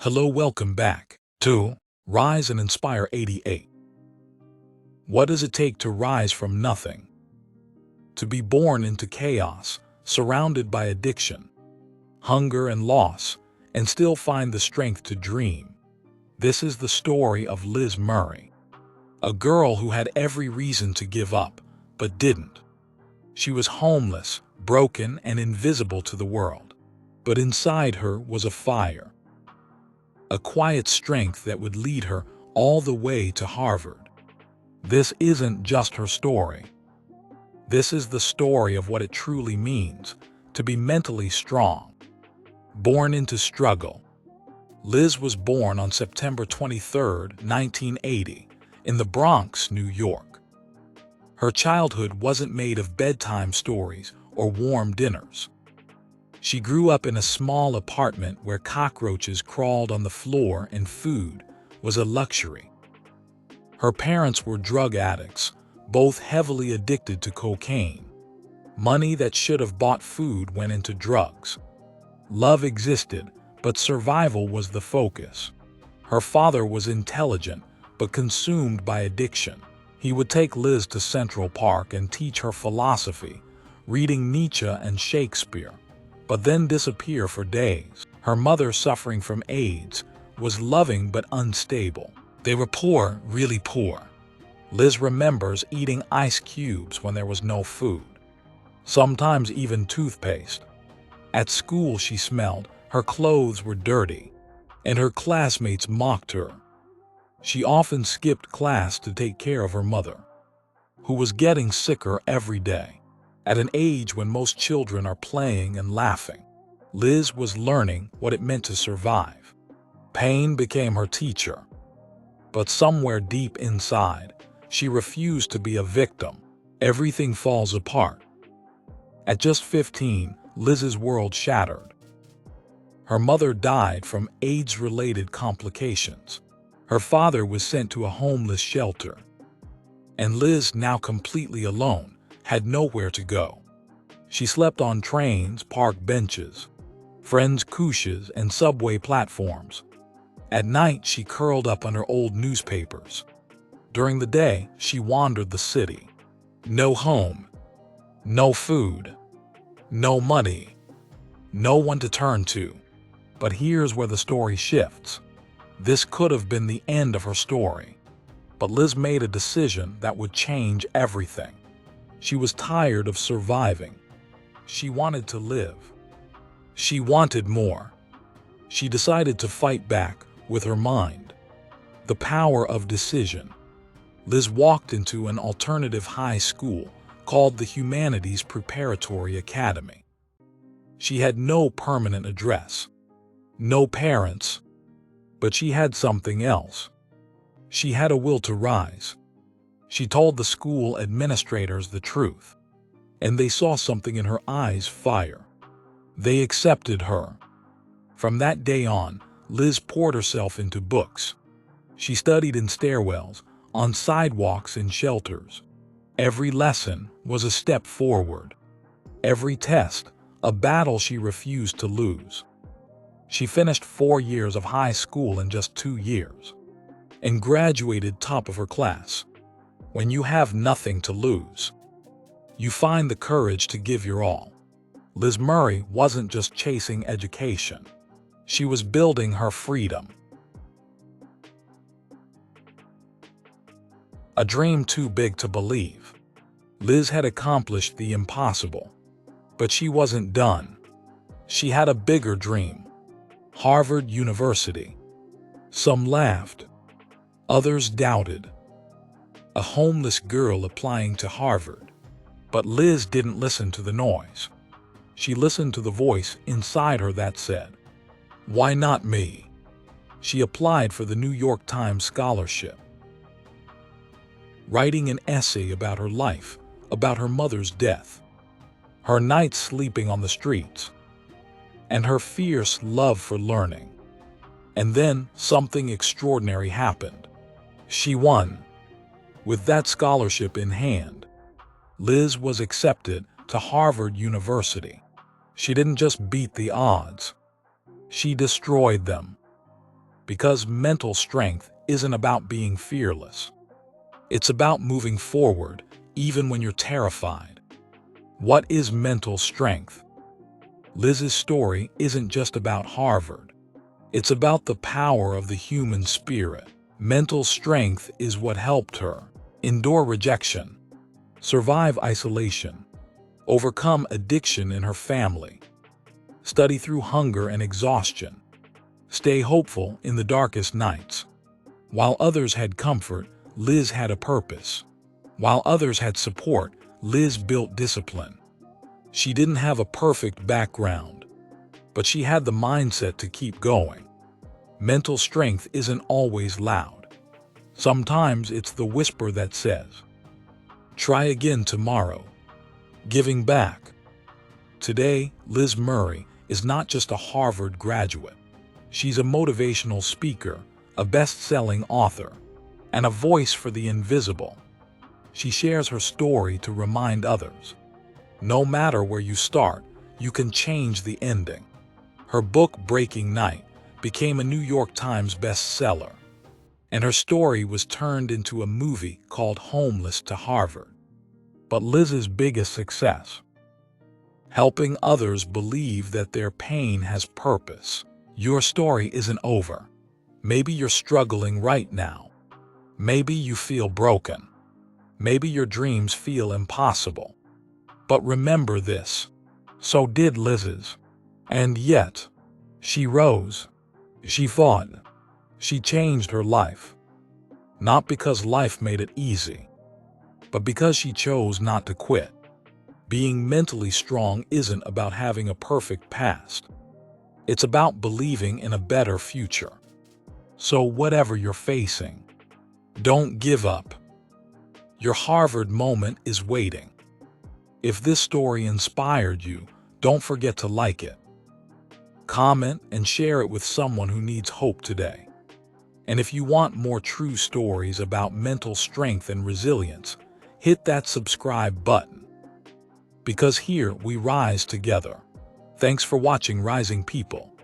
Hello, welcome back to Rise and Inspire 88. What does it take to rise from nothing? To be born into chaos, surrounded by addiction, hunger, and loss, and still find the strength to dream. This is the story of Liz Murray, a girl who had every reason to give up, but didn't. She was homeless, broken, and invisible to the world, but inside her was a fire. A quiet strength that would lead her all the way to Harvard. This isn't just her story. This is the story of what it truly means to be mentally strong. Born into struggle. Liz was born on September 23, 1980, in the Bronx, New York. Her childhood wasn't made of bedtime stories or warm dinners. She grew up in a small apartment where cockroaches crawled on the floor and food was a luxury. Her parents were drug addicts, both heavily addicted to cocaine. Money that should have bought food went into drugs. Love existed, but survival was the focus. Her father was intelligent, but consumed by addiction. He would take Liz to Central Park and teach her philosophy, reading Nietzsche and Shakespeare, but then disappear for days. Her mother, suffering from AIDS, was loving but unstable. They were poor, really poor. Liz remembers eating ice cubes when there was no food, sometimes even toothpaste. At school she smelled, her clothes were dirty, and her classmates mocked her. She often skipped class to take care of her mother, who was getting sicker every day. At an age when most children are playing and laughing, Liz was learning what it meant to survive. Pain became her teacher. But somewhere deep inside, she refused to be a victim. Everything falls apart. At just 15, Liz's world shattered. Her mother died from AIDS-related complications. Her father was sent to a homeless shelter. And Liz, now completely alone, had nowhere to go. She slept on trains, park benches, friends' couches, and subway platforms. At night, she curled up under old newspapers. During the day, she wandered the city. No home, no food, no money, no one to turn to. But here's where the story shifts. This could have been the end of her story. But Liz made a decision that would change everything. She was tired of surviving. She wanted to live. She wanted more. She decided to fight back with her mind. The power of decision. Liz walked into an alternative high school called the Humanities Preparatory Academy. She had no permanent address, no parents, but she had something else. She had a will to rise. She told the school administrators the truth, and they saw something in her eyes: fire. They accepted her. From that day on, Liz poured herself into books. She studied in stairwells, on sidewalks, in shelters. Every lesson was a step forward. Every test, a battle she refused to lose. She finished 4 years of high school in just 2 years, and graduated top of her class. When you have nothing to lose, you find the courage to give your all. Liz Murray wasn't just chasing education. She was building her freedom. A dream too big to believe. Liz had accomplished the impossible. But she wasn't done. She had a bigger dream. Harvard University. Some laughed. Others doubted. A homeless girl applying to Harvard. But Liz didn't listen to the noise. She listened to the voice inside her that said, "Why not me?" She applied for the New York Times scholarship, writing an essay about her life, about her mother's death, her nights sleeping on the streets, and her fierce love for learning. And then something extraordinary happened. She won. With that scholarship in hand, Liz was accepted to Harvard University. She didn't just beat the odds. She destroyed them. Because mental strength isn't about being fearless. It's about moving forward even when you're terrified. What is mental strength? Liz's story isn't just about Harvard. It's about the power of the human spirit. Mental strength is what helped her endure rejection, survive isolation, overcome addiction in her family, study through hunger and exhaustion, stay hopeful in the darkest nights. While others had comfort, Liz had a purpose. While others had support, Liz built discipline. She didn't have a perfect background, but she had the mindset to keep going. Mental strength isn't always loud. Sometimes it's the whisper that says, "Try again tomorrow." Giving back. Today, Liz Murray is not just a Harvard graduate. She's a motivational speaker, a best-selling author, and a voice for the invisible. She shares her story to remind others, no matter where you start, you can change the ending. Her book, Breaking Night, became a New York Times bestseller, and her story was turned into a movie called Homeless to Harvard. But Liz's biggest success? Helping others believe that their pain has purpose. Your story isn't over. Maybe you're struggling right now. Maybe you feel broken. Maybe your dreams feel impossible. But remember this, so did Liz's. And yet, she rose. She fought. She changed her life. Not because life made it easy, but because she chose not to quit. Being mentally strong isn't about having a perfect past. It's about believing in a better future. So whatever you're facing, don't give up. Your Harvard moment is waiting. If this story inspired you, don't forget to like it, comment, and share it with someone who needs hope today. And if you want more true stories about mental strength and resilience, hit that subscribe button. Because here we rise together. Thanks for watching, Rising People.